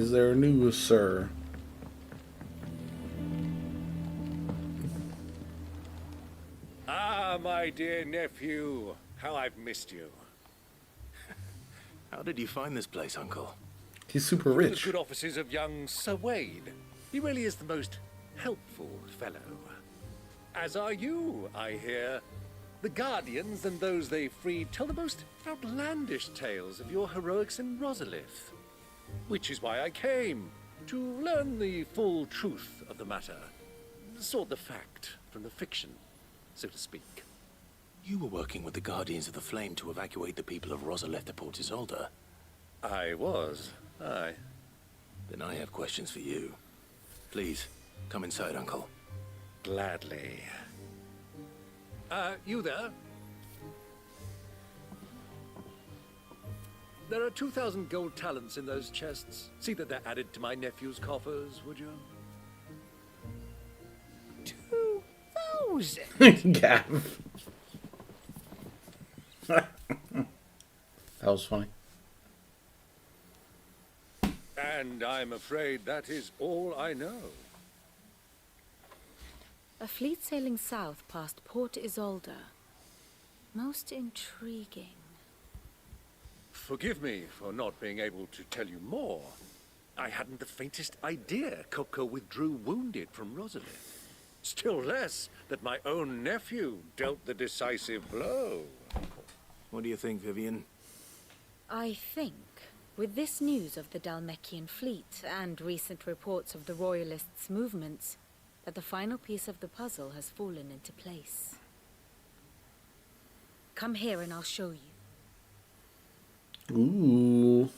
Is there news, sir? Ah, my dear nephew. How I've missed you. How did you find this place, Uncle? He's super Through the rich. good offices of young Sir Wade. He really is the most helpful fellow. As are you, I hear. The Guardians and those they freed tell the most outlandish tales of your heroics in Rosalith. Which is why I came, to learn the full truth of the matter. Sort the fact from the fiction, so to speak. You were working with the Guardians of the Flame to evacuate the people of Rosalith to Port Isolde. I was, aye. Then I have questions for you. Please, come inside, Uncle. Gladly. You there? There are 2,000 gold talents in those chests. See that they're added to my nephew's coffers, would you? 2,000? Gav. That was funny. And I'm afraid that is all I know. A fleet sailing south past Port Isolde. Most intriguing. Forgive me for not being able to tell you more. I hadn't the faintest idea Kopka withdrew wounded from Rosalith. Still less that my own nephew dealt the decisive blow. What do you think, Vivian? I think, with this news of the Dalmekian fleet and recent reports of the Royalists' movements, that the final piece of the puzzle has fallen into place. Come here and I'll show you. Ooh.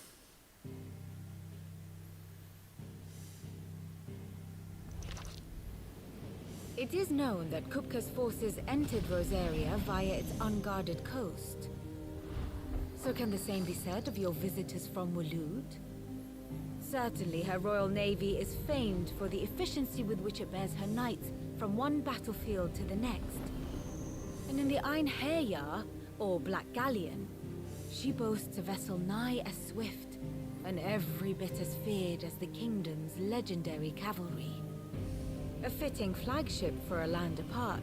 It is known that Kupka's forces entered Rosaria via its unguarded coast. So can the same be said of your visitors from Waloed? Certainly her Royal Navy is famed for the efficiency with which it bears her knights from one battlefield to the next. And in the Einherjar, or Black Galleon, she boasts a vessel nigh as swift and every bit as feared as the kingdom's legendary cavalry. A fitting flagship for a land apart,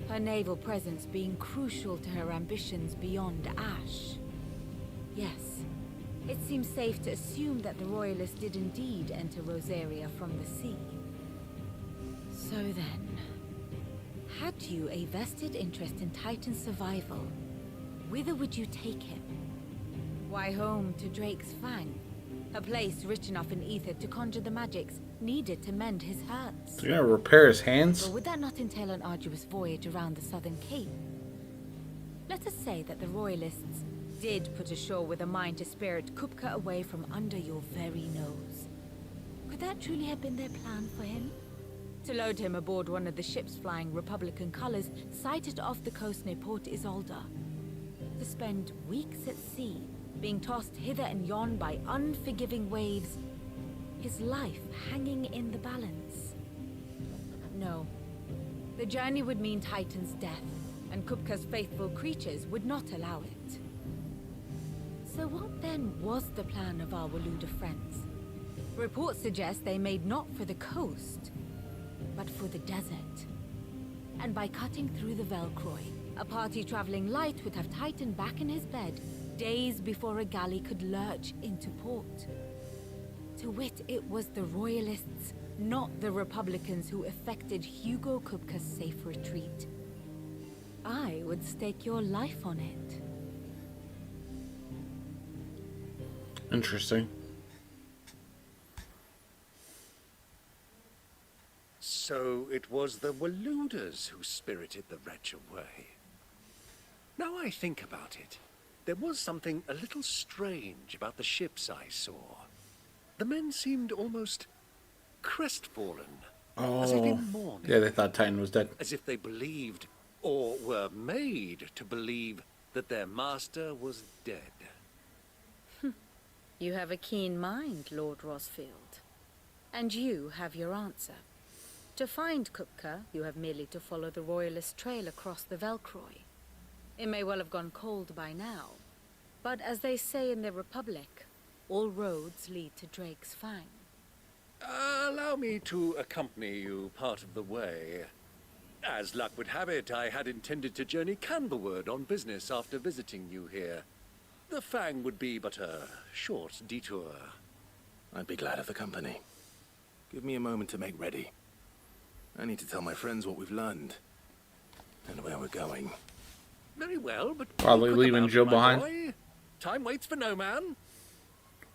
her naval presence being crucial to her ambitions beyond Ash. Yes, it seems safe to assume that the Royalists did indeed enter Rosaria from the sea. So then, had you a vested interest in Titan's survival, whither would you take him? Why, home to Drake's Fang, a place rich enough in ether to conjure the magics needed to mend his hurts. They're gonna repair his hands? But would that not entail an arduous voyage around the southern cape? Let us say that the Royalists did put ashore with a mind to spirit Kupka away from under your very nose. Could that truly have been their plan for him? To load him aboard one of the ships flying Republican colors sighted off the coast near Port Isolde. To spend weeks at sea, being tossed hither and yon by unforgiving waves, his life hanging in the balance. No. The journey would mean Titan's death, and Kupka's faithful creatures would not allow it. So what then was the plan of our Waluda friends? Reports suggest they made not for the coast, but for the desert. And by cutting through the Velcroy, a party traveling light would have Titan back in his bed days before a galley could lurch into port. To wit, it was the Royalists, not the Republicans, who effected Hugo Kupka's safe retreat. I would stake your life on it. Interesting. So it was the Waluders who spirited the wretch away. Now I think about it, there was something a little strange about the ships I saw. The men seemed almost crestfallen, as if Oh. in mourning. Yeah, they thought Titan was dead. As if they believed, or were made to believe, that their master was dead. You have a keen mind, Lord Rosfield. And you have your answer. To find Kupka, you have merely to follow the Royalist trail across the Velcroy. It may well have gone cold by now, but as they say in the Republic, all roads lead to Drake's Fang. Allow me to accompany you part of the way. As luck would have it, I had intended to journey Canberward on business after visiting you here. The Fang would be but a short detour. I'd be glad of the company. Give me a moment to make ready. I need to tell my friends what we've learned. And where we're going. Very well, but Probably quick leaving about it, Jill my behind. boy. Time waits for no man.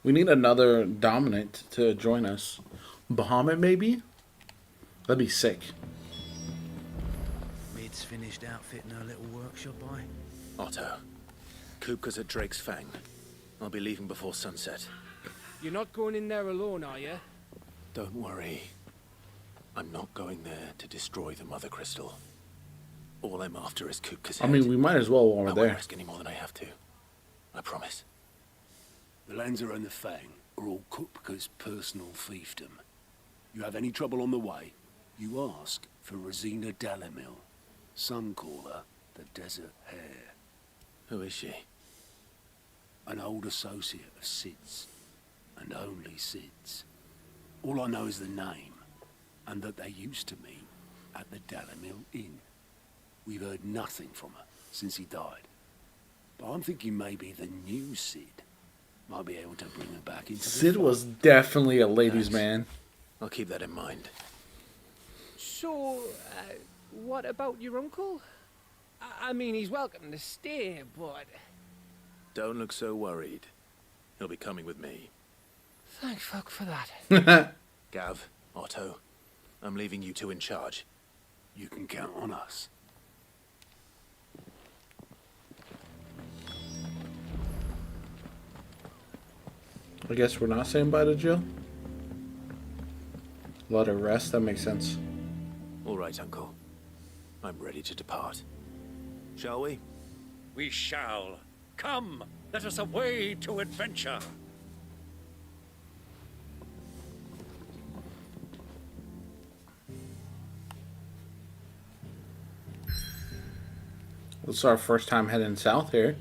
We need another dominant to join us. Bahamut, maybe? That'd be sick. Mid's finished outfitting her little workshop, Otto. Kupka's at Drake's Fang. I'll be leaving before sunset. You're not going in there alone, are you? Don't worry. I'm not going there to destroy the Mother Crystal. All I'm after is Kupka's I head. mean, we might as well while I we're won't there. risk any more than I have to. I promise. The Lanza and the Fang are all Kupka's personal fiefdom. You have any trouble on the way, you ask for Rosina Dalimil. Some call her the Desert Hare. Who is she? An old associate of Sid's, and only Sid's. All I know is the name, and that they used to meet at the Dalimil Inn. We've heard nothing from her since he died. But I'm thinking maybe the new Sid might be able to bring her back into the Sid fold. was definitely a ladies' Thanks. man. I'll keep that in mind. So, what about your uncle? I mean, he's welcome to stay, but... Don't look so worried. He'll be coming with me. Thank fuck for that. Gav, Otto, I'm leaving you two in charge. You can count on us. I guess we're not saying bye to Jill. Let her rest, that makes sense. All right, Uncle. I'm ready to depart. Shall we? We shall. Come, let us away to adventure. This is our first time heading south here.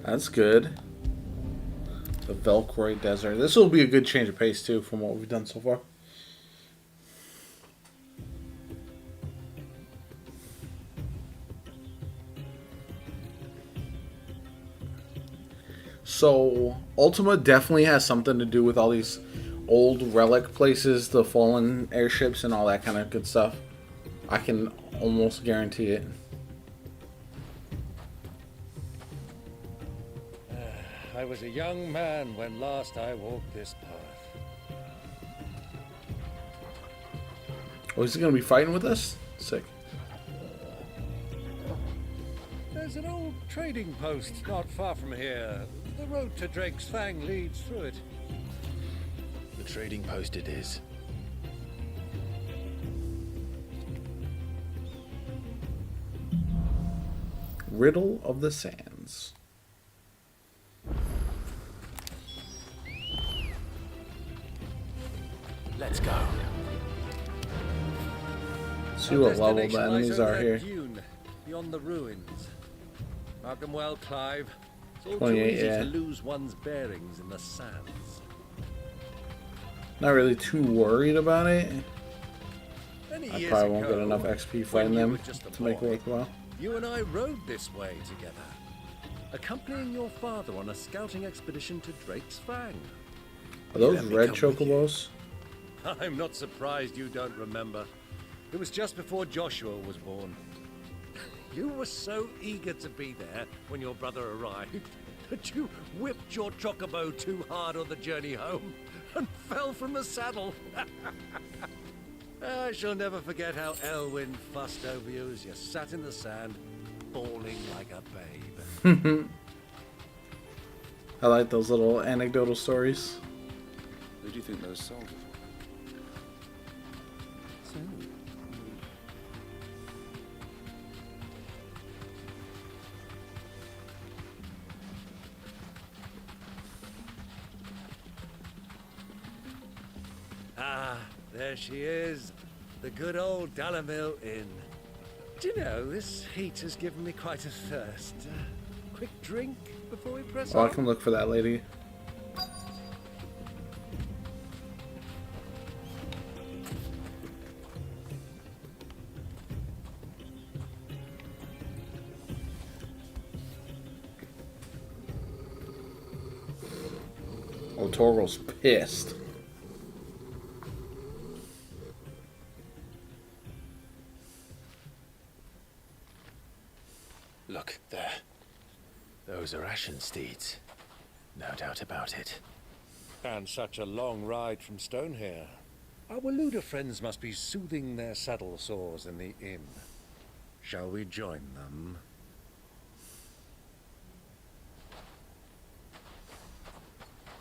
That's good. The Velcroy Desert. This will be a good change of pace too from what we've done so far. So Ultima definitely has something to do with all these old relic places, the fallen airships and all that kind of good stuff. I can almost guarantee it. I was a young man when last I walked this path. Oh, is he going to be fighting with us? Sick. There's an old trading post not far from here. The road to Drake's Fang leads through it. The trading post it is. Riddle of the Sands. Let's go. See what Our level the destination enemies lies are over that here. dune, beyond the ruins. Mark 'em well, Clive. It's all too 28, easy yeah. to lose one's bearings in the sands. Not really too worried about it. Many I years probably won't ago, get enough XP when fighting you them were just a to make it boy, worthwhile. You and I rode this way together, accompanying your father on a scouting expedition to Drake's Fang. Are those Let me red come with you. chocobos? I'm not surprised you don't remember. It was just before Joshua was born. You were so eager to be there when your brother arrived that you whipped your chocobo too hard on the journey home and fell from the saddle. I shall never forget how Elwyn fussed over you as you sat in the sand, bawling like a babe. I like those little anecdotal stories. Who do you think those soldiers were? Ah, there she is. The good old Dalimil Inn. Do you know, this heat has given me quite a thirst. Quick drink before we press Oh, I on? can look for that lady. Torgal's pissed. Look, there. Those are Ashen steeds. No doubt about it. And such a long ride from Stonehair. Our Luda friends must be soothing their saddle sores in the inn. Shall we join them?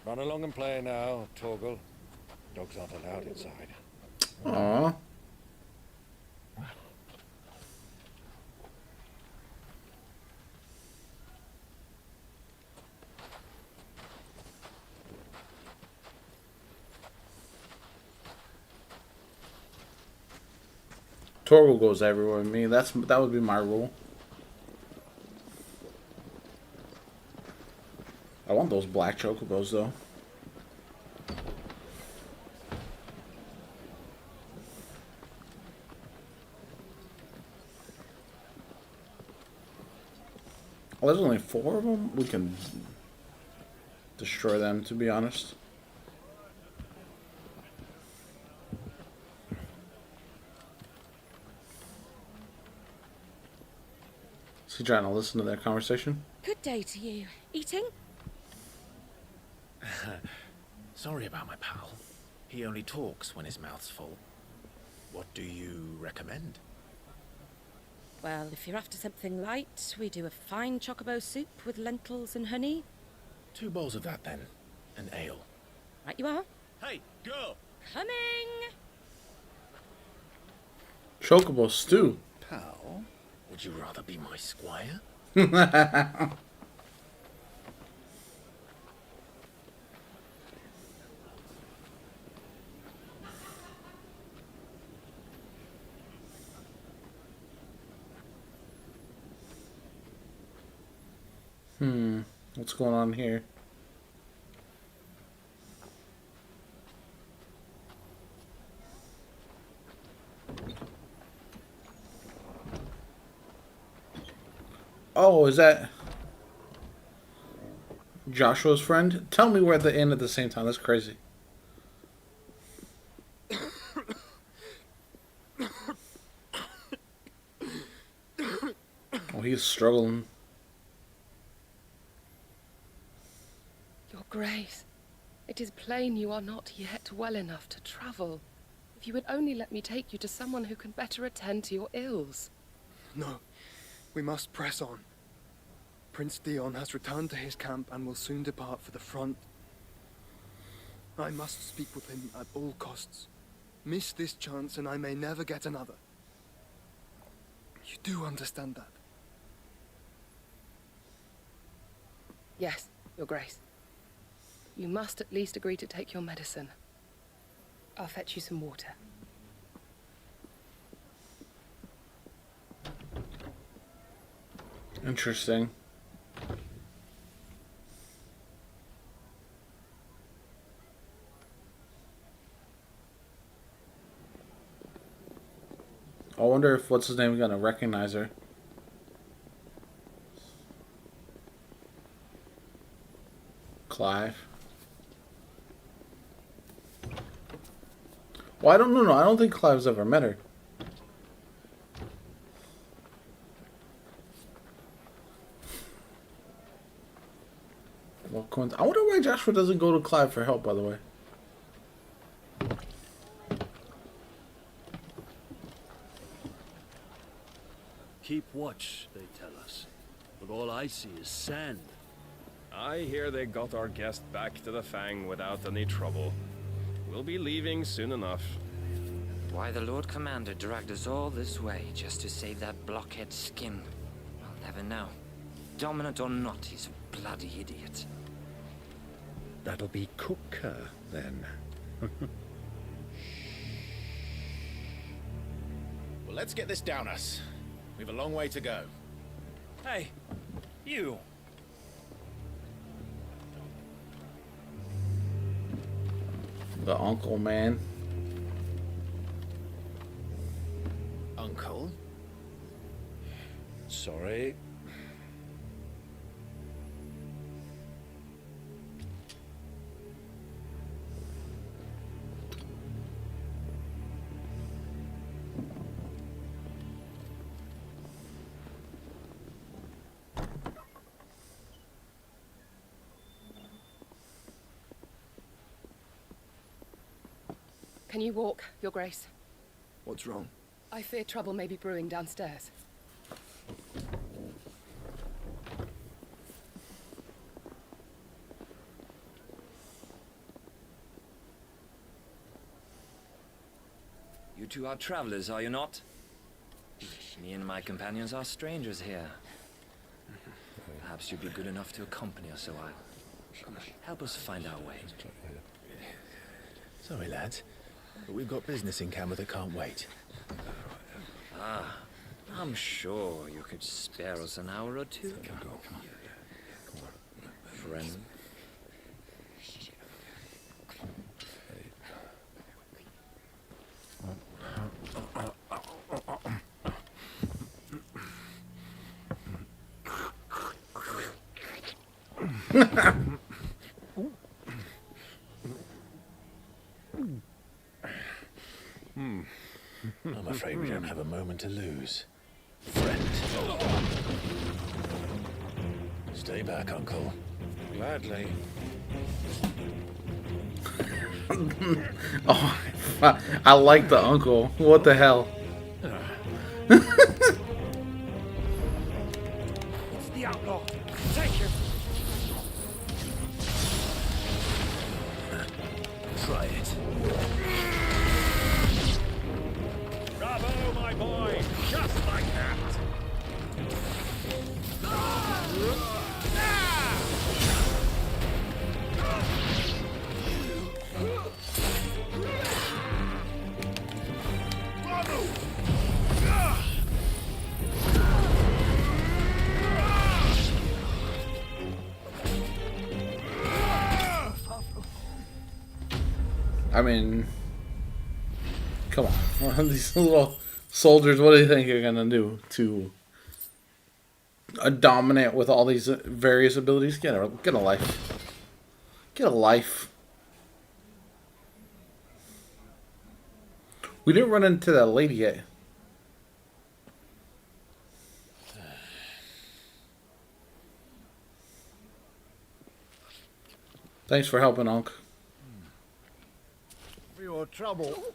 Run along and play now, Torgal. Dogs aren't allowed inside. Aww. Torgal goes everywhere with me. That would be my rule. I want those black chocobos though. Oh, there's only 4 of them. We can destroy them, to be honest. Is he trying to listen to their conversation? Good day to you. Eating? Sorry about my pal. He only talks when his mouth's full. What do you recommend? Well, if you're after something light, we do a fine chocobo soup with lentils and honey. 2 bowls of that, then. And ale. Right you are. Hey, go! Coming! Chocobo stew. Pal? Would you rather be my squire? What's going on here? Oh, is that Joshua's friend? Tell me we're at the inn at the same time. That's crazy. Oh, he's struggling. Your Grace, it is plain you are not yet well enough to travel. If you would only let me take you to someone who can better attend to your ills. No, we must press on. Prince Dion has returned to his camp and will soon depart for the front. I must speak with him at all costs. Miss this chance and I may never get another. You do understand that? Yes, Your Grace. You must at least agree to take your medicine. I'll fetch you some water. Interesting. I wonder if what's his name is gonna recognize her. Clive. Well, I don't know. No, I don't think Clive's ever met her. Well, I wonder why Joshua doesn't go to Clive for help, by the way. Keep watch, they tell us. But all I see is sand. I hear they got our guest back to the Fang without any trouble. We'll be leaving soon enough. Why the Lord Commander dragged us all this way just to save that blockhead skin, I'll never know. Dominant or not, he's a bloody idiot. That'll be Cooker, then. Well, let's get this down us. We've a long way to go. Hey, you! The uncle, man. Uncle? Sorry. Can you walk, Your Grace? What's wrong? I fear trouble may be brewing downstairs. You two are travelers, are you not? Me and my companions are strangers here. Perhaps you'd be good enough to accompany us a while. Help us find our way. Sorry, lads, but we've got business in camera that can't wait. Ah, I'm sure you could spare us an hour or two. Come on. Friend. I'm afraid we don't have a moment to lose. Friend. Stay back, Uncle. Gladly. Oh, I like the uncle. What the hell? It's the outlaw. Take him. Try it. Bravo, my boy! Just like that! I mean, come on. These little soldiers, what do you think you're gonna do to dominate with all these various abilities? Get a life. Get a life. We didn't run into that lady yet. Thanks for helping, Unc. For your trouble.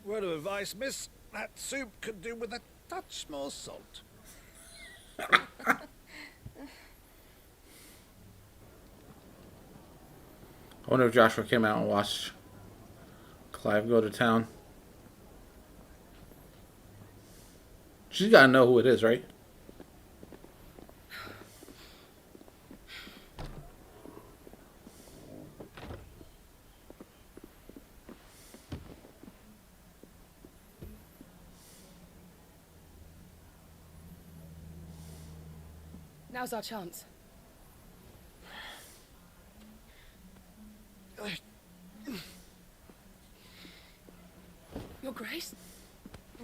Word of advice, miss. That soup could do with a touch more salt. I wonder if Joshua came out and watched Clive go to town. She's gotta know who it is, right? Now's our chance. Your Grace?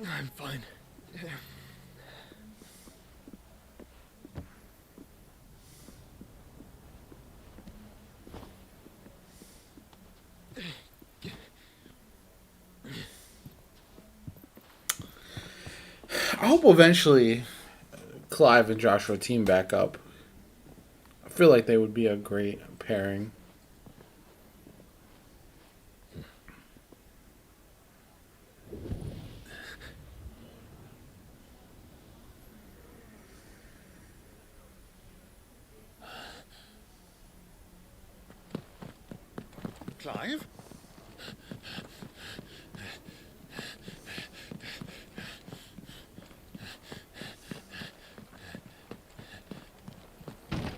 I'm fine. I hope eventually Clive and Joshua team back up. I feel like they would be a great pairing. Clive?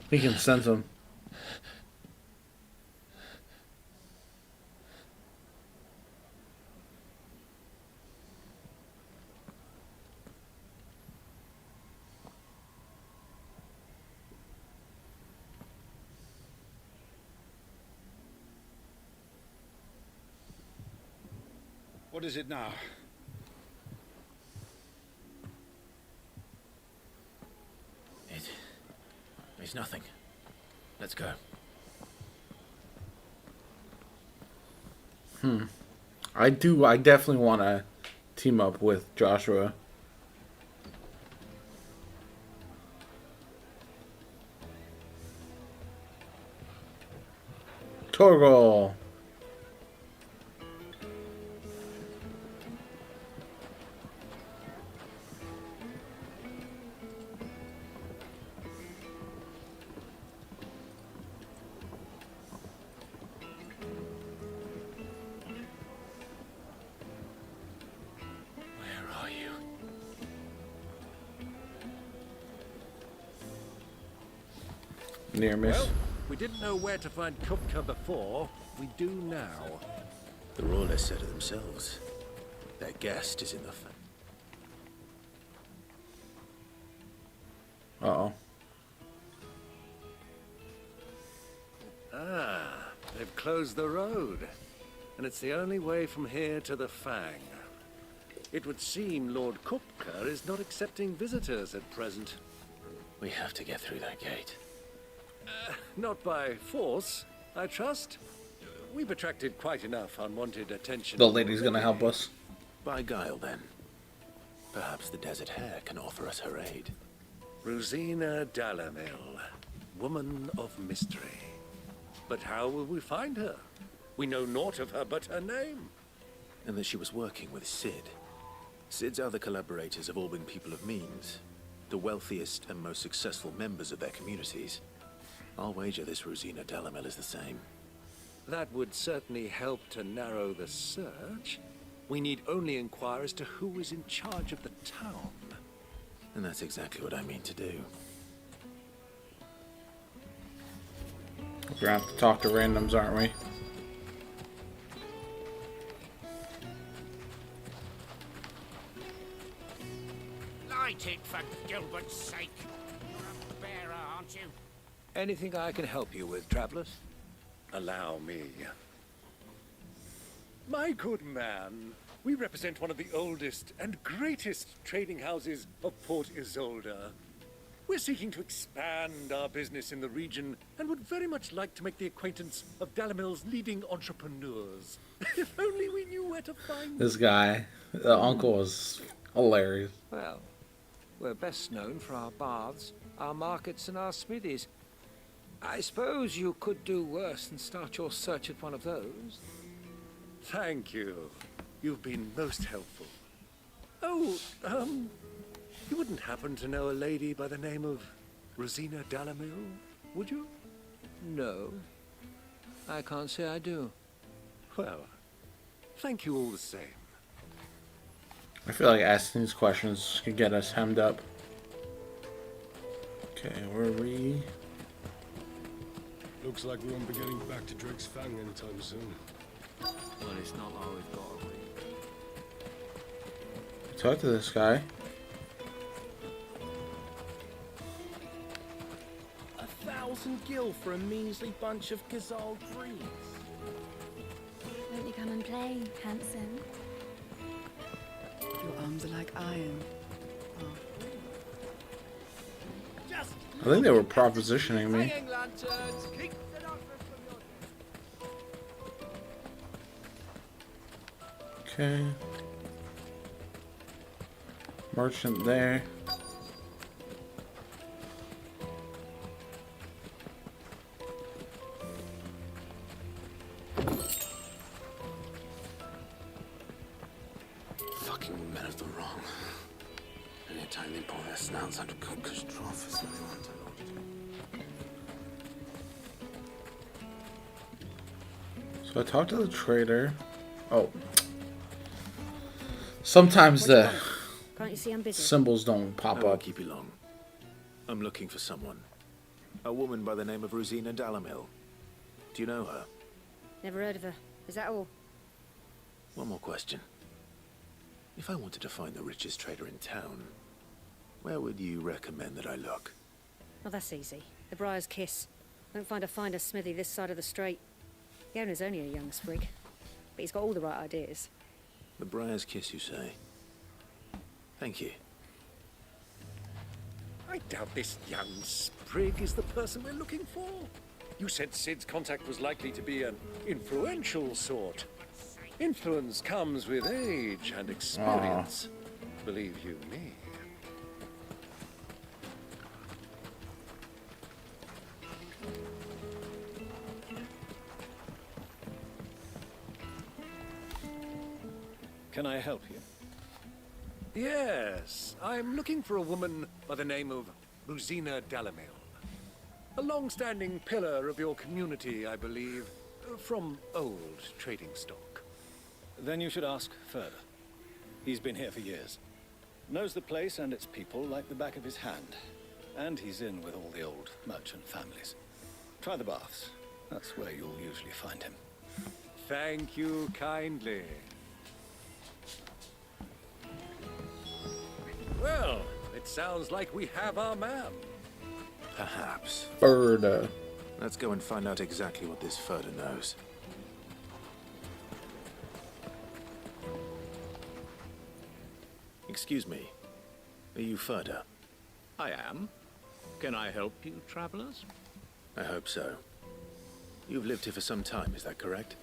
He can sense him. What is it now? It's nothing. Let's go. I definitely want to team up with Joshua. Torgal. Where are you? Near miss. Well, we didn't know where to find Kupka before. We do now. The Royalists said it themselves. Their guest is in the... Uh-oh. Ah, they've closed the road. And it's the only way from here to the Fang. It would seem Lord Kupka is not accepting visitors at present. We have to get through that gate. Not by force, I trust. We've attracted quite enough unwanted attention. The lady's gonna help us. By guile, then. Perhaps the Desert Hare can offer us her aid. Rosina Dalimil, woman of mystery. But how will we find her? We know naught of her but her name. And that she was working with Sid. Sid's other collaborators have all been people of means. The wealthiest and most successful members of their communities. I'll wager this Rosina Dalimil is the same. That would certainly help to narrow the search. We need only inquire as to who is in charge of the town. And that's exactly what I mean to do. We're gonna have to talk to randoms, aren't we? Light it, for Gilbert's sake. You're a bearer, aren't you? Anything I can help you with, travelers? Allow me. My good man, we represent one of the oldest and greatest trading houses of Port Isolde. We're seeking to expand our business in the region and would very much like to make the acquaintance of Dalimil's leading entrepreneurs. If only we knew where to find This guy, the uncle, is hilarious. Well, we're best known for our baths, our markets, and our smithies. I suppose you could do worse than start your search at one of those. Thank you. You've been most helpful. Oh, you wouldn't happen to know a lady by the name of Rosina Dalimil, would you? No, I can't say I do. Well, thank you all the same. I feel like asking these questions could get us hemmed up. Okay, where are we? Looks like we won't be getting back to Drake's Fang anytime soon. Well, it's not all we've got to wait. Talk to this guy. 1,000 gil for a measly bunch of Gazal trees. Won't you come and play, handsome? Your arms are like iron. I think they were propositioning me. Okay. Merchant there. Fucking men of the wrong. Anytime they pour their snouts under Kupka's trough is what they want to know. So I talked to the trader. Oh. Sometimes the Can't you see I'm busy? symbols don't pop I won't up. keep you long. I'm looking for someone. A woman by the name of Rosina Dalimil. Do you know her? Never heard of her. Is that all? One more question. If I wanted to find the richest trader in town, where would you recommend that I look? Oh, that's easy. The Briar's Kiss. Won't find a finer smithy this side of the strait. The owner's only a young sprig, but he's got all the right ideas. The Briar's Kiss, you say? Thank you. I doubt this young sprig is the person we're looking for. You said Sid's contact was likely to be an influential sort. Influence comes with age and experience. Believe you me. Can I help you? Yes, I'm looking for a woman by the name of Rosina Dalimil. A long-standing pillar of your community, I believe, from old trading stock. Then you should ask further. He's been here for years. Knows the place and its people like the back of his hand. And he's in with all the old merchant families. Try the baths. That's where you'll usually find him. Thank you kindly. Well, it sounds like we have our man. Perhaps. Further. Let's go and find out exactly what this Further knows. Excuse me. Are you Further? I am. Can I help you, travelers? I hope so. You've lived here for some time, is that correct?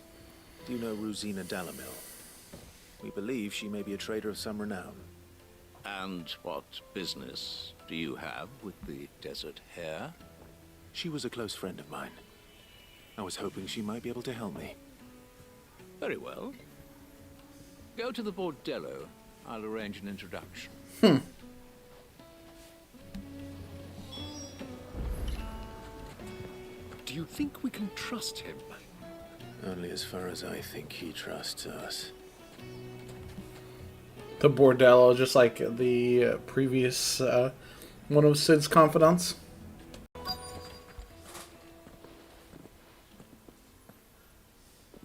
Do you know Rosina Dalimil? We believe she may be a trader of some renown. And what business do you have with the desert hare? She was a close friend of mine. I was hoping she might be able to help me. Very well. Go to the bordello. I'll arrange an introduction. Do you think we can trust him? Only as far as I think he trusts us. The bordello, just like the previous one of Sid's confidants.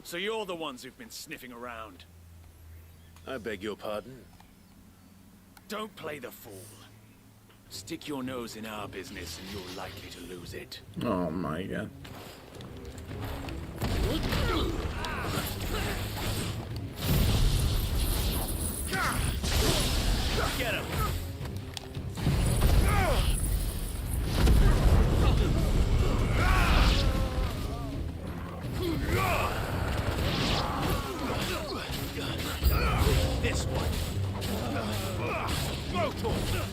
So you're the ones who've been sniffing around. I beg your pardon? Don't play the fool. Stick your nose in our business and you're likely to lose it. Oh my god. Get him! This one. Go to him.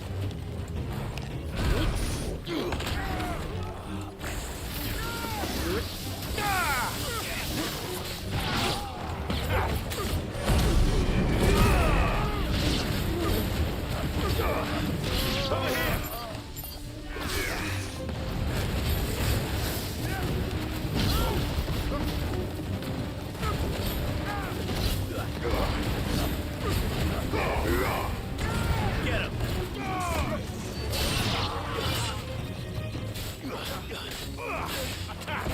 Get him! Attack!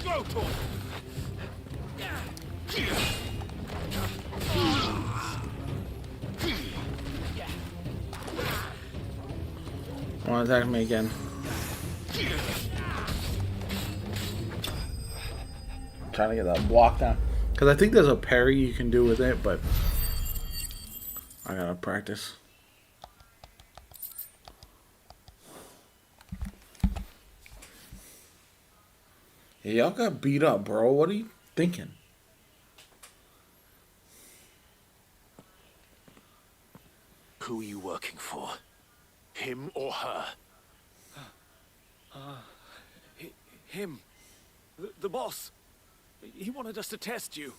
Go to him! Want to attack me again? Trying to get that block down. Because I think there's a parry you can do with it, but I gotta practice. Yeah, y'all got beat up, bro. What are you thinking? Who are you working for? Him or her? Him. The boss. He wanted us to test you.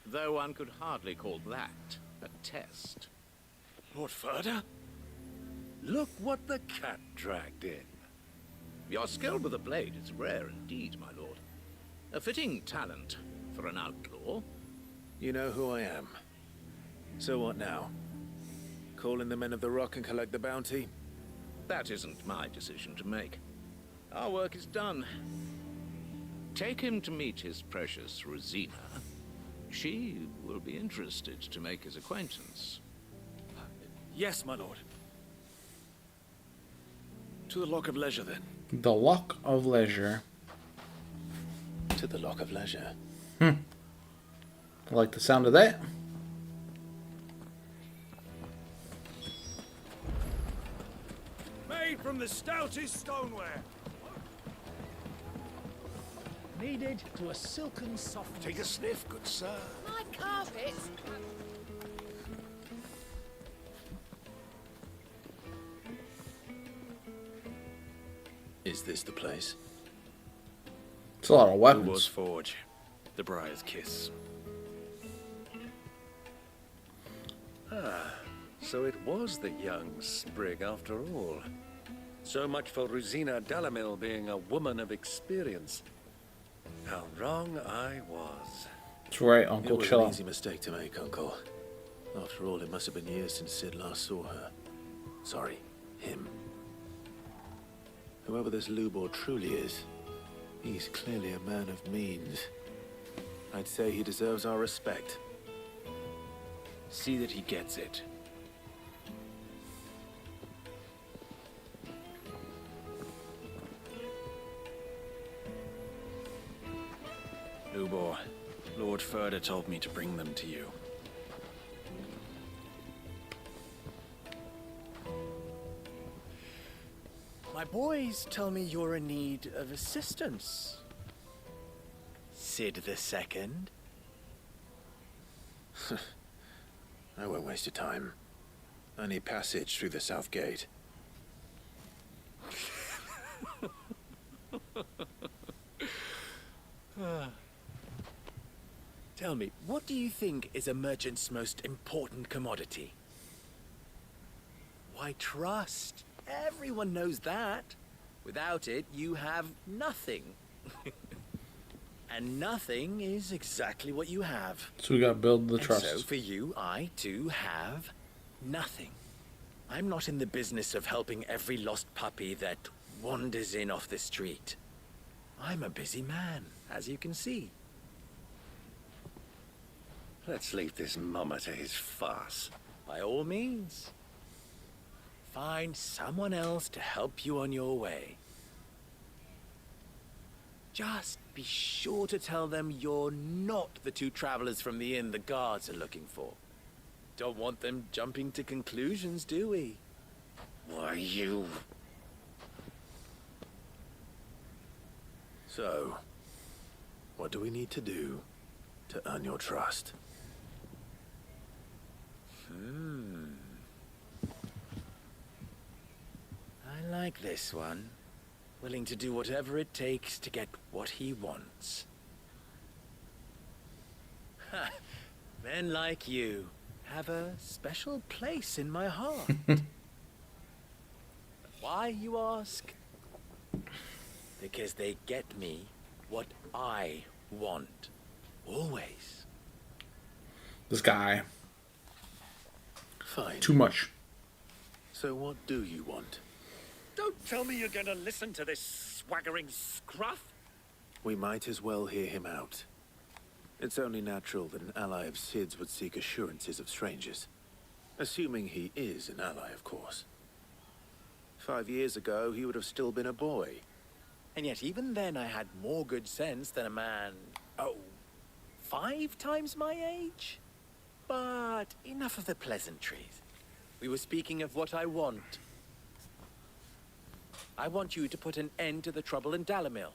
Though one could hardly call that a test. Lord Further? Look what the cat dragged in. Your skill with the blade is rare indeed, my lord. A fitting talent for an outlaw. You know who I am. So what now? Call in the men of the Rock and collect the bounty? That isn't my decision to make. Our work is done. Take him to meet his precious Rosina. She will be interested to make his acquaintance. Yes, my lord. To the Lock of Leisure, then. The Lock of Leisure. To the Lock of Leisure. I like the sound of that. Made from the stoutest stoneware. Kneaded to a silken softness. Take a sniff, good sir. My carpet. Is this the place? It's a lot of Ubor's weapons. Forge. The Briar's Kiss. Ah, so it was the young sprig after all. So much for Rosina Dalimil being a woman of experience. How wrong I was. That's right, It Uncle was Chill. an easy mistake to make, Uncle. After all, it must have been years since Sid last saw her. Sorry, him. Whoever this Lubor truly is, he's clearly a man of means. I'd say he deserves our respect. See that he gets it. Lubor, Lord Furder told me to bring them to you. My boys tell me you're in need of assistance. Sid the Second. I won't waste your time. I need passage through the south gate. Tell me, what do you think is a merchant's most important commodity? Why, trust. Everyone knows that. Without it, you have nothing. And nothing is exactly what you have. So we got to build the And trust. so for you, I too have nothing. I'm not in the business of helping every lost puppy that wanders in off the street. I'm a busy man, as you can see. Let's leave this mummer to his farce. By all means. Find someone else to help you on your way. Just be sure to tell them you're not the two travelers from the inn the guards are looking for. Don't want them jumping to conclusions, do we? Why, you... So, what do we need to do to earn your trust? I like this one. Willing to do whatever it takes to get what he wants. Ha! Men like you have a special place in my heart. Why, you ask? Because they get me what I want. Always. This guy. Fine. Too much. So what do you want? Don't tell me you're going to listen to this swaggering scruff. We might as well hear him out. It's only natural that an ally of Sid's would seek assurances of strangers. Assuming he is an ally, of course. 5 years ago, he would have still been a boy. And yet even then I had more good sense than a man, 5 times my age? But enough of the pleasantries. We were speaking of what I want. I want you to put an end to the trouble in Dalimil.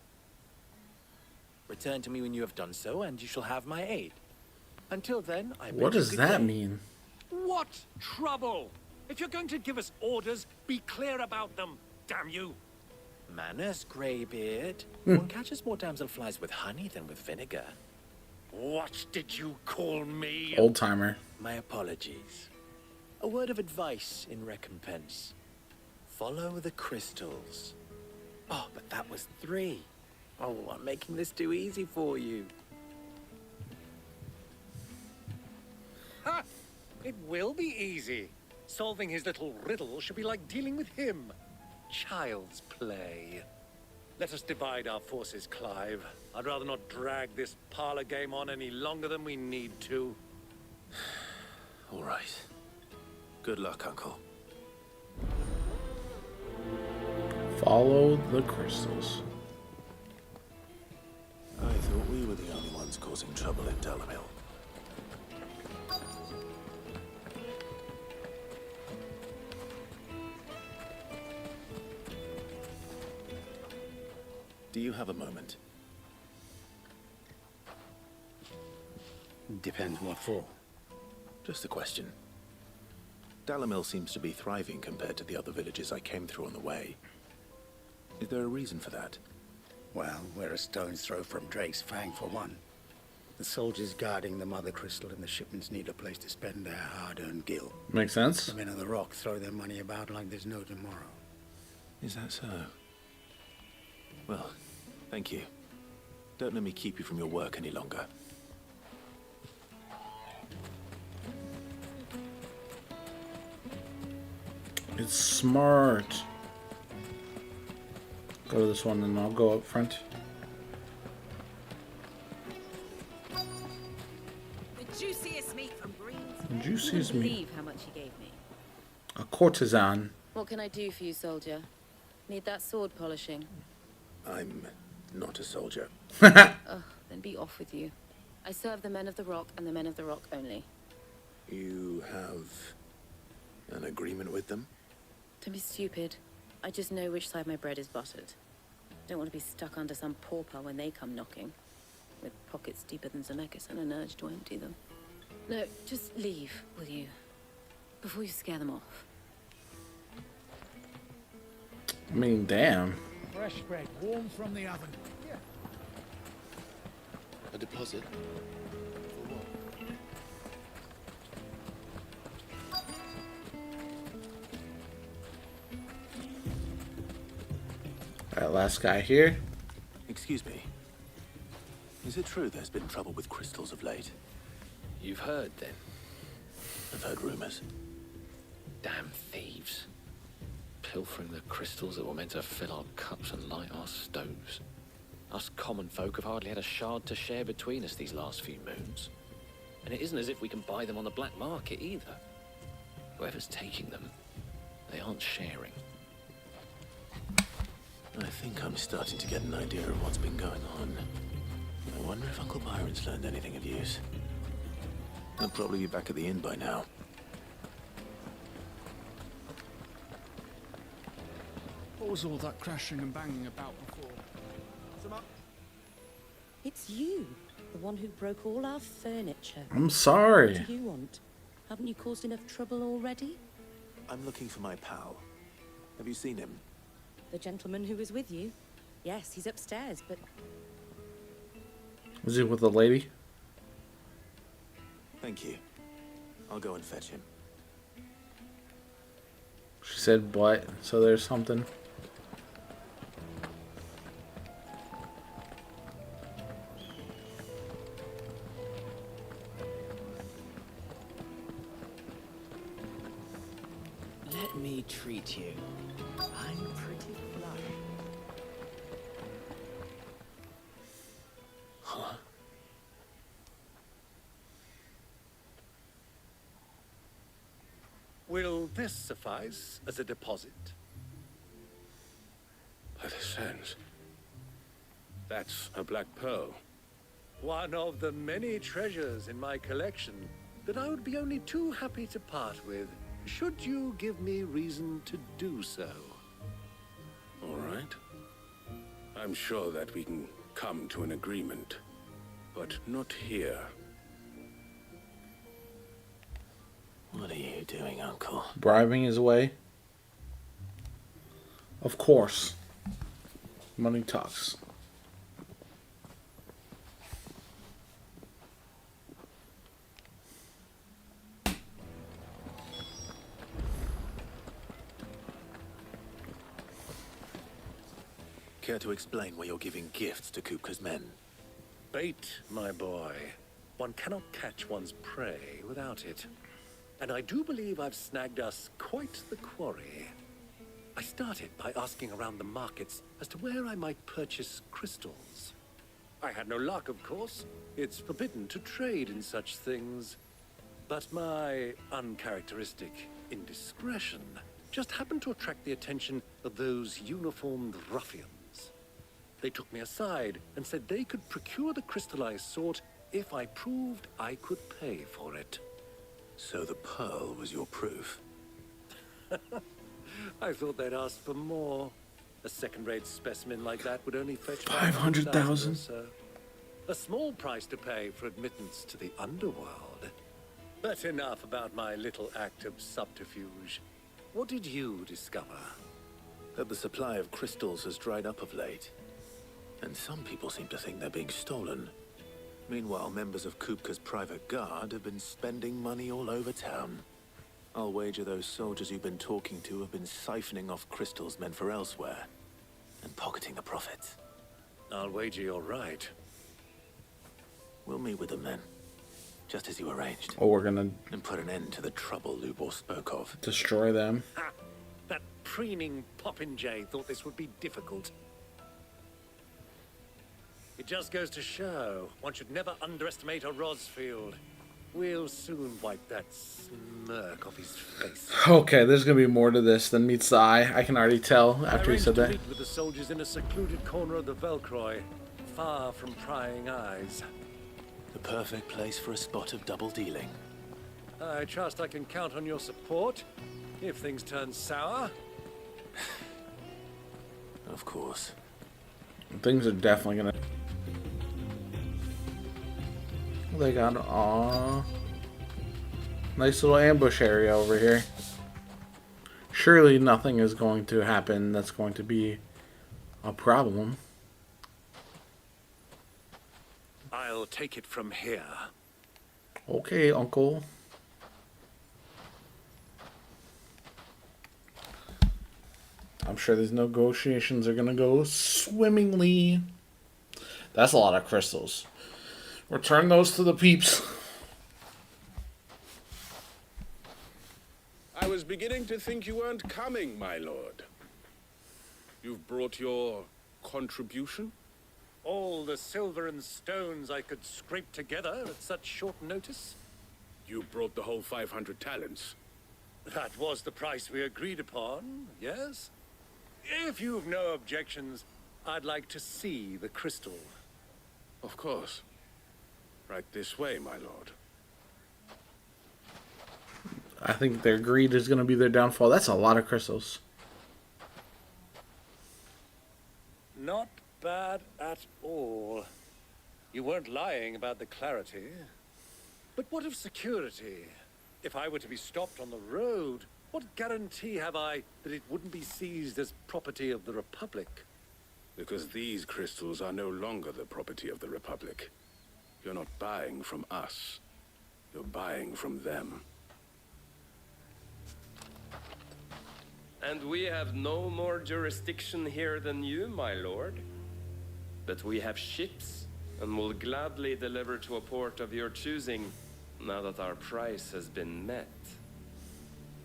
Return to me when you have done so, and you shall have my aid. Until then, I bid What you does good that day. mean? What trouble? If you're going to give us orders, be clear about them, damn you. Manners, Greybeard. One catches more damselflies with honey than with vinegar. What did you call me? Old timer. My apologies. A word of advice in recompense. Follow the crystals. Oh, but that was 3. Oh, I'm making this too easy for you. Ha! It will be easy. Solving his little riddle should be like dealing with him. Child's play. Let us divide our forces, Clive. I'd rather not drag this parlor game on any longer than we need to. All right. Good luck, Uncle. Follow the crystals. I thought we were the only ones causing trouble in Dalimil. Do you have a moment? Depends what for. Just a question. Dalimil seems to be thriving compared to the other villages I came through on the way. Is there a reason for that? Well, we're a stone's throw from Drake's Fang, for one. The soldiers guarding the Mother Crystal and the shipments need a place to spend their hard-earned gil. Makes sense. The men of the Rock throw their money about like there's no tomorrow. Is that so? Well, thank you. Don't let me keep you from your work any longer. It's smart. Go to this one and I'll go up front. The juiciest meat from Greens. Juiciest You meat. wouldn't believe how much he gave me. A courtesan. What can I do for you, soldier? Need that sword polishing? I'm not a soldier. Ugh, then be off with you. I serve the men of the Rock and the men of the Rock only. You have an agreement with them? Don't be stupid. I just know which side my bread is buttered. Don't want to be stuck under some pauper when they come knocking. With pockets deeper than Zemeckis and an urge to empty them. No, just leave, will you? Before you scare them off. I mean, damn. Fresh bread, warm from the oven. Here. A deposit? Alright, last guy here. Excuse me. Is it true there's been trouble with crystals of late? You've heard, then? I've heard rumors. Damn thieves. Pilfering the crystals that were meant to fill our cups and light our stoves. Us common folk have hardly had a shard to share between us these last few moons. And it isn't as if we can buy them on the black market either. Whoever's taking them, they aren't sharing. I think I'm starting to get an idea of what's been going on. I wonder if Uncle Byron's learned anything of use. He'll probably be back at the inn by now. What was all that crashing and banging about before? It's you, the one who broke all our furniture. I'm sorry. What do you want? Haven't you caused enough trouble already? I'm looking for my pal. Have you seen him? The gentleman who was with you? Yes, he's upstairs, but... Was he with the lady? Thank you. I'll go and fetch him. She said what? So there's something. Let me treat you. I'm pretty flush. Huh? Will this suffice as a deposit? By the sands. That's a black pearl. One of the many treasures in my collection that I would be only too happy to part with, should you give me reason to do so. All right. I'm sure that we can come to an agreement, but not here. What are you doing, Uncle? Bribing his way? Of course. Money talks. Care to explain why you're giving gifts to Kupka's men? Bait, my boy. One cannot catch one's prey without it. And I do believe I've snagged us quite the quarry. I started by asking around the markets as to where I might purchase crystals. I had no luck, of course. It's forbidden to trade in such things. But my uncharacteristic indiscretion just happened to attract the attention of those uniformed ruffians. They took me aside and said they could procure the crystal I sought if I proved I could pay for it. So the pearl was your proof? I thought they'd ask for more. A second-rate specimen like that would only fetch 500,000 or so. A small price to pay for admittance to the underworld. But enough about my little act of subterfuge. What did you discover? that the supply of crystals has dried up of late. And some people seem to think they're being stolen. Meanwhile, members of Kupka's private guard have been spending money all over town. I'll wager those soldiers you've been talking to have been siphoning off crystals meant for elsewhere, and pocketing the profits. I'll wager you're right. We'll meet with them then, just as you arranged. Oh, we're gonna... And put an end to the trouble Lubor spoke of. Destroy them. Ha! That preening popinjay thought this would be difficult. It just goes to show, one should never underestimate a Rosfield. We'll soon wipe that smirk off his face. Okay, there's gonna be more to this than meets the eye. I can already tell after he said that. I arranged to meet with the soldiers in a secluded corner of the Velcroy, far from prying eyes. The perfect place for a spot of double dealing. I trust I can count on your support if things turn sour. Of course. Things are definitely gonna... They got nice little ambush area over here. Surely nothing is going to happen that's going to be a problem. I'll take it from here. Okay, Uncle. I'm sure these negotiations are gonna go swimmingly. That's a lot of crystals. Return those to the peeps. I was beginning to think you weren't coming, my lord. You've brought your contribution? All the silver and stones I could scrape together at such short notice. You brought the whole 500 talents. That was the price we agreed upon, yes? If you've no objections, I'd like to see the crystal. Of course. Right this way, my lord. I think their greed is going to be their downfall. That's a lot of crystals. Not bad at all. You weren't lying about the clarity. But what of security? If I were to be stopped on the road, what guarantee have I that it wouldn't be seized as property of the Republic? Because these crystals are no longer the property of the Republic. You're not buying from us. You're buying from them. And we have no more jurisdiction here than you, my lord. But we have ships, and will gladly deliver to a port of your choosing, now that our price has been met.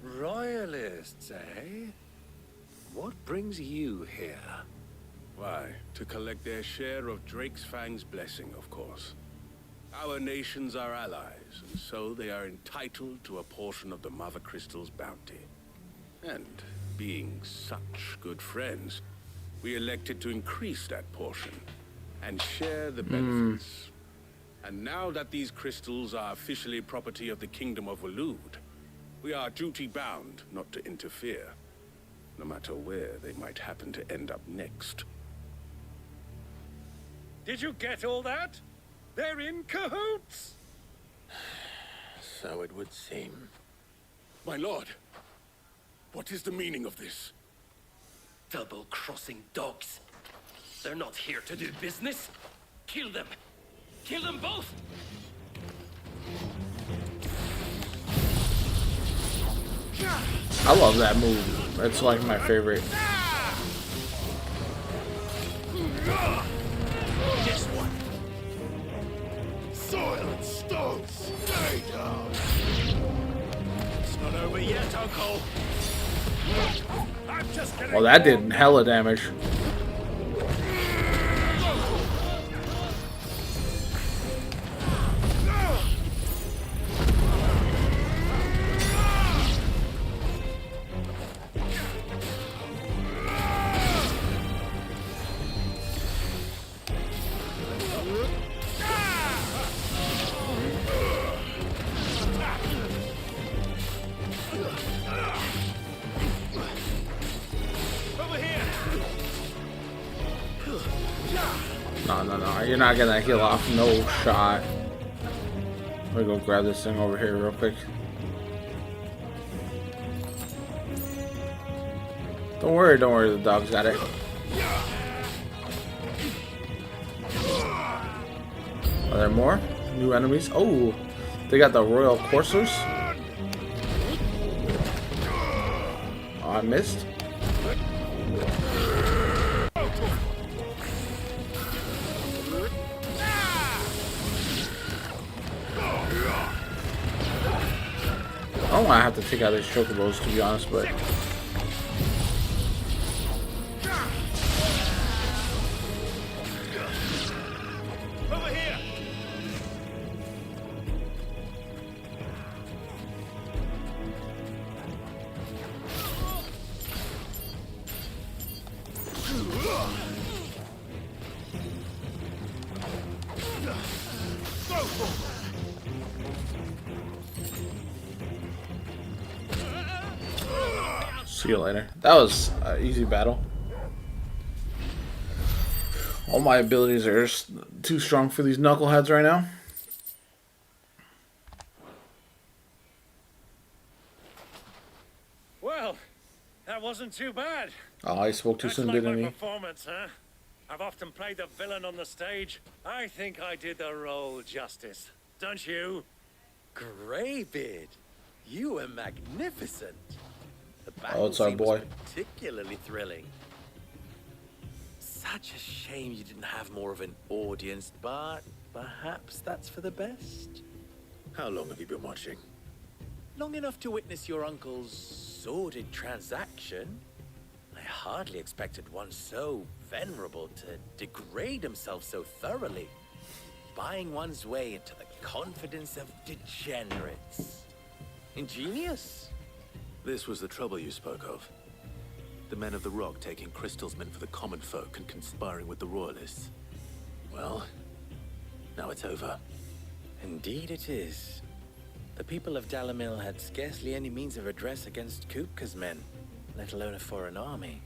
Royalists, eh? What brings you here? Why, to collect their share of Drake's Fang's blessing, of course. Our nations are allies, and so they are entitled to a portion of the Mother Crystal's bounty. And being such good friends, we elected to increase that portion and share the benefits. And now that these crystals are officially property of the Kingdom of Waloed, we are duty-bound not to interfere, no matter where they might happen to end up next. Did you get all that? They're in cahoots! So it would seem. My lord, what is the meaning of this? Double-crossing dogs. They're not here to do business. Kill them. Kill them both! I love that move. That's like my favorite. This one. Soil and stone, stay down. It's not over yet, Uncle. I'm just getting... Well, that did hella damage. No, you're not gonna heal off, no shot. Let me go grab this thing over here real quick. Don't worry, the dog's got it. Are there more new enemies? Oh, they got the royal coursers. Oh, I missed. I don't want to have to take out these chocobos, to be honest, but Over here! see you later. That was an easy battle. All my abilities are too strong for these knuckleheads right now. Well, that wasn't too bad. Oh, I spoke too soon, didn't he? Performance, huh? I've often played the villain on the stage. I think I did the role justice. Don't you? Greybeard, you were magnificent. The Oh, battle it's our scene boy. was particularly thrilling. Such a shame you didn't have more of an audience, but perhaps that's for the best. How long have you been watching? Long enough to witness your uncle's sordid transaction. I hardly expected one so venerable to degrade himself so thoroughly, buying one's way into the confidence of degenerates. Ingenious. This was the trouble you spoke of. The men of the Rock taking crystals meant for the common folk and conspiring with the Royalists. Well, now it's over. Indeed it is. The people of Dalimil had scarcely any means of redress against Kupka's men, let alone a foreign army.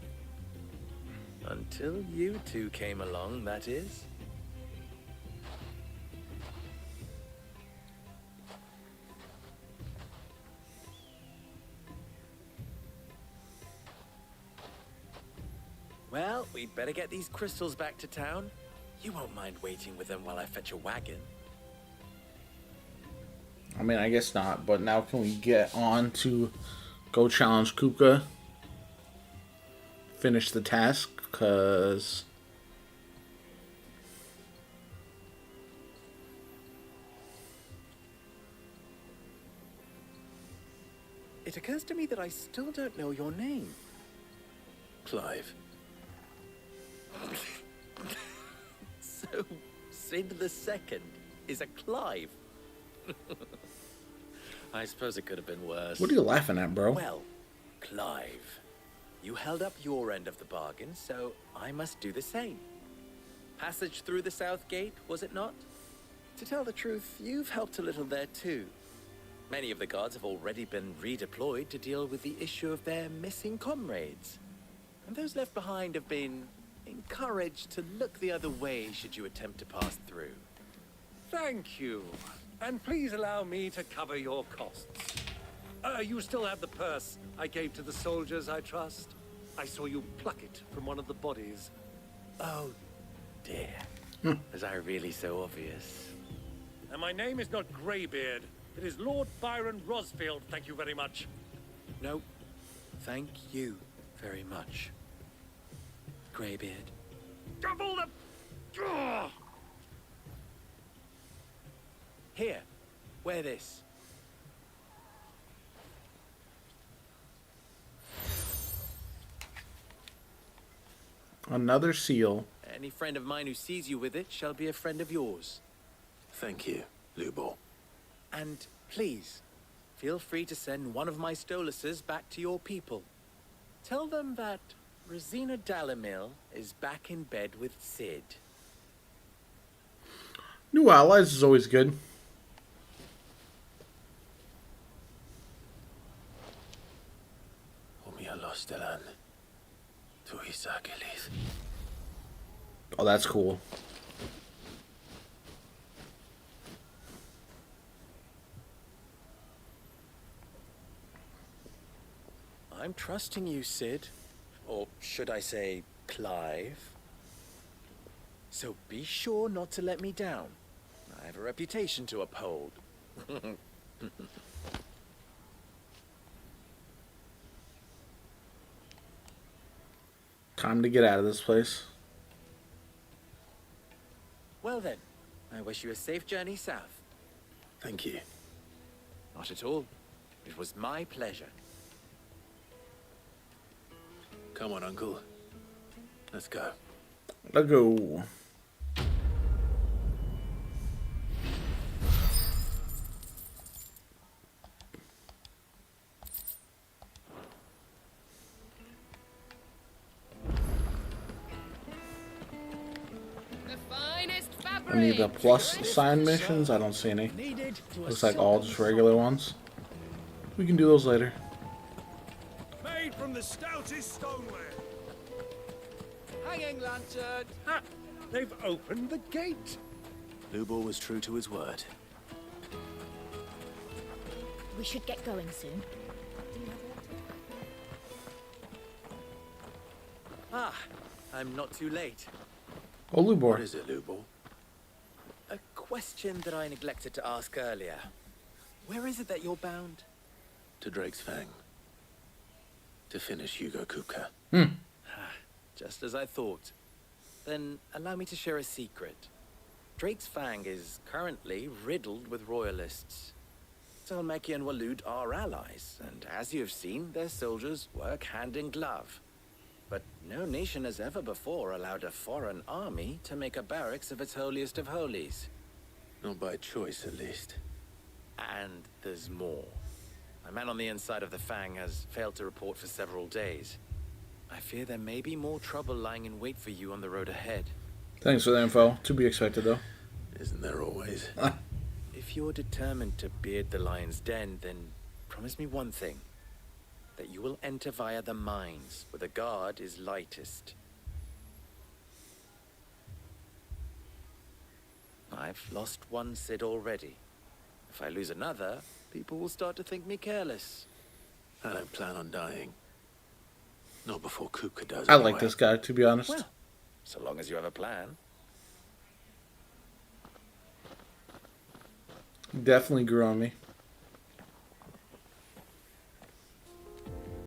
Until you two came along, that is. Well, we'd better get these crystals back to town. You won't mind waiting with them while I fetch a wagon. I mean, I guess not, but now can we get on to go challenge Kupka? Finish the task, because It occurs to me that I still don't know your name. Clive. So, Sid the Second is a Clive. I suppose it could have been worse. what are you laughing at, bro? Well, Clive, you held up your end of the bargain, so I must do the same. Passage through the South Gate, was it not? To tell the truth, you've helped a little there too. Many of the guards have already been redeployed to deal with the issue of their missing comrades. And those left behind have been encouraged to look the other way should you attempt to pass through. Thank you. And please allow me to cover your costs. You still have the purse I gave to the soldiers, I trust? I saw you pluck it from one of the bodies. Oh, dear. Was I really so obvious? And my name is not Greybeard. It is Lord Byron Rosfield, thank you very much. No, thank you very much, Greybeard. Double the... Ugh! Here, wear this. Another seal. Any friend of mine who sees you with it shall be a friend of yours. Thank you, Lubor. And please, feel free to send one of my Stoluses back to your people. Tell them that Rosina Dalimil is back in bed with Sid. New allies is always good. Oh, that's cool. I'm trusting you, Sid. Or should I say, Clive? So be sure not to let me down. I have a reputation to uphold. Time to get out of this place. Well then, I wish you a safe journey south. Thank you. Not at all. It was my pleasure. Come on, Uncle. Let's go. Let's go. I need the plus sign missions. I don't see any. Looks like all just regular ones. We can do those later. Made from the stoutest stoneware. Hanging lantern! Ha! They've opened the gate. Lubor was true to his word. We should get going soon. Ah, I'm not too late. Oh, Lubor. What is it, Lubor? A question that I neglected to ask earlier. Where is it that you're bound? To Drake's Fang. To finish Hugo Kupka. Just as I thought. Then allow me to share a secret. Drake's Fang is currently riddled with royalists. Salmeki and Walud are allies, and as you have seen, their soldiers work hand in glove. But no nation has ever before allowed a foreign army to make a barracks of its holiest of holies. Not by choice, at least. And there's more. A man on the inside of the Fang has failed to report for several days. I fear there may be more trouble lying in wait for you on the road ahead. Thanks for the info. To be expected, though. Isn't there always? If you're determined to beard the lion's den, then promise me one thing. That you will enter via the mines, where the guard is lightest. I've lost one Cid already. If I lose another, people will start to think me careless. I don't plan on dying. Not before Kupka does. I like this guy, to be honest. Well, so long as you have a plan. Definitely grew on me.